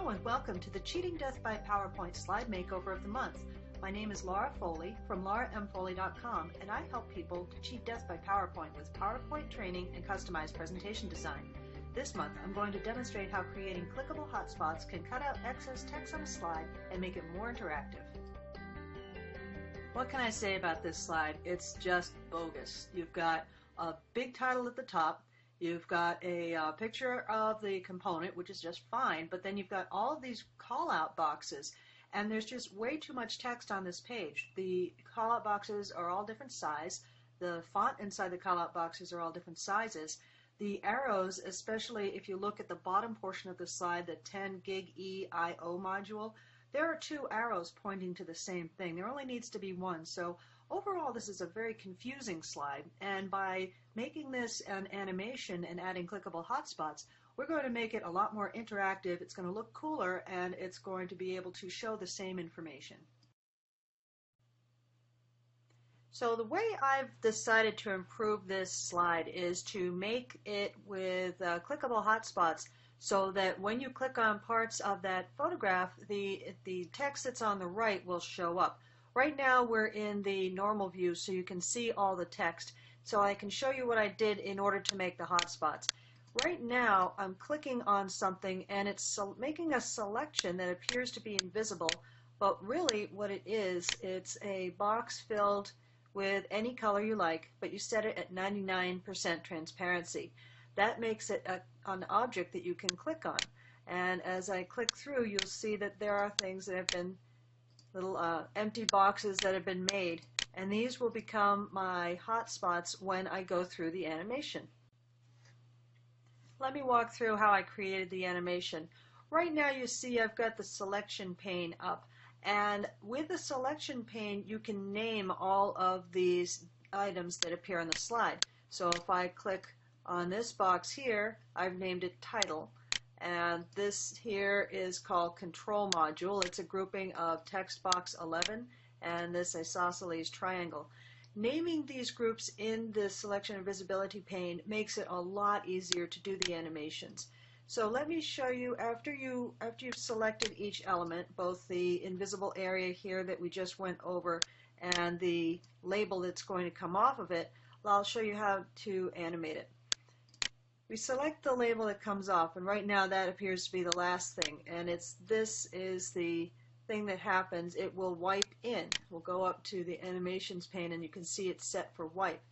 Hello and welcome to the Cheating Death by PowerPoint Slide Makeover of the Month. My name is Laura Foley from lauramfoley.com, and I help people to cheat death by PowerPoint with PowerPoint training and customized presentation design. This month I'm going to demonstrate how creating clickable hotspots can cut out excess text on a slide and make it more interactive. What can I say about this slide? It's just bogus. You've got a big title at the top. You've got a picture of the component, which is just fine, but then you've got all of these call-out boxes, and there's just way too much text on this page. The call-out boxes are all different size. The font inside the call-out boxes are all different sizes. The arrows, especially if you look at the bottom portion of the slide, the 10 gig EIO module, there are two arrows pointing to the same thing. There only needs to be one. So overall, this is a very confusing slide, and by making this an animation and adding clickable hotspots, we're going to make it a lot more interactive. It's going to look cooler, and it's going to be able to show the same information. So the way I've decided to improve this slide is to make it with clickable hotspots, so that when you click on parts of that photograph, the text that's on the right will show up. Right now we're in the normal view, so you can see all the text. So I can show you what I did in order to make the hotspots. Right now I'm clicking on something and it's making a selection that appears to be invisible, but really what it is, it's a box filled with any color you like, but you set it at 99% transparency. That makes it an object that you can click on. And as I click through, you'll see that there are things that have been little empty boxes that have been made, and these will become my hotspots when I go through the animation. Let me walk through how I created the animation. Right now you see I've got the selection pane up, and with the selection pane you can name all of these items that appear on the slide. So if I click on this box here, I've named it title, and this here is called control module. It's a grouping of text box 11 and this isosceles triangle. Naming these groups in the selection and visibility pane makes it a lot easier to do the animations. So let me show you, after you've selected each element, both the invisible area here that we just went over and the label that's going to come off of it, I'll show you how to animate it. We select the label that comes off, and right now that appears to be the last thing, and this is the thing that happens. It will wipe in. We'll go up to the animations pane and you can see it's set for wipe.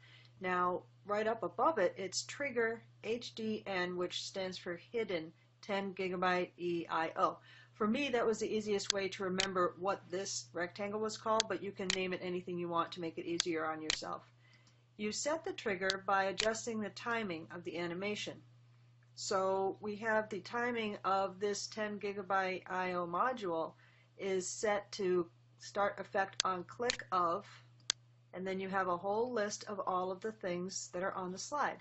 Now right up above it, it's trigger HDN, which stands for hidden 10 gigabyte EIO. For me, that was the easiest way to remember what this rectangle was called, but you can name it anything you want to make it easier on yourself. You set the trigger by adjusting the timing of the animation. So we have the timing of this 10 gigabyte IO module is set to start effect on click of, and then you have a whole list of all of the things that are on the slide.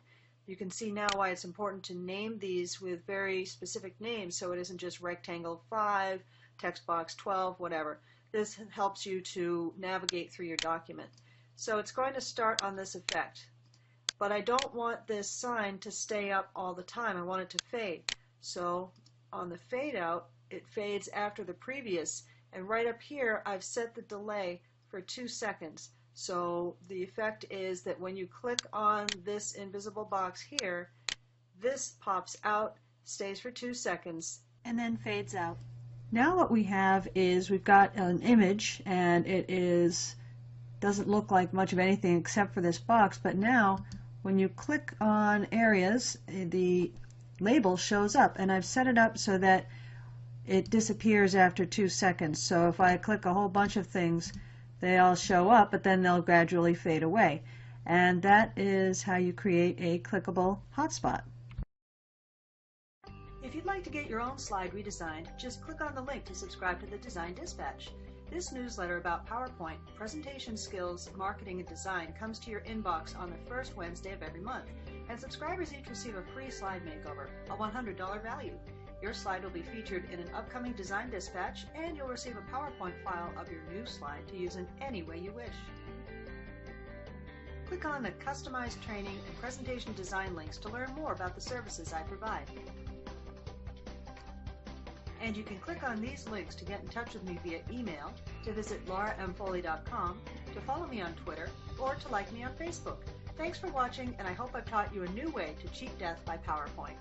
You can see now why it's important to name these with very specific names, so it isn't just rectangle 5, text box 12, whatever. This helps you to navigate through your document. So it's going to start on this effect, but I don't want this sign to stay up all the time. I want it to fade. So on the fade out, it fades after the previous, and right up here I've set the delay for 2 seconds. So the effect is that when you click on this invisible box here, this pops out, stays for 2 seconds, and then fades out. Now what we have is we've got an image, and it doesn't look like much of anything except for this box, but now when you click on areas, the label shows up, and I've set it up so that it disappears after 2 seconds. So if I click a whole bunch of things, they all show up, but then they'll gradually fade away. And that is how you create a clickable hotspot. If you'd like to get your own slide redesigned, just click on the link to subscribe to the Design Dispatch. This newsletter about PowerPoint, presentation skills, marketing, and design comes to your inbox on the first Wednesday of every month, and subscribers each receive a free slide makeover, a $100 value. Your slide will be featured in an upcoming Design Dispatch, and you'll receive a PowerPoint file of your new slide to use in any way you wish. Click on the Customized Training and Presentation Design links to learn more about the services I provide. And you can click on these links to get in touch with me via email, to visit lauramfoley.com, to follow me on Twitter, or to like me on Facebook. Thanks for watching, and I hope I've taught you a new way to cheat death by PowerPoint.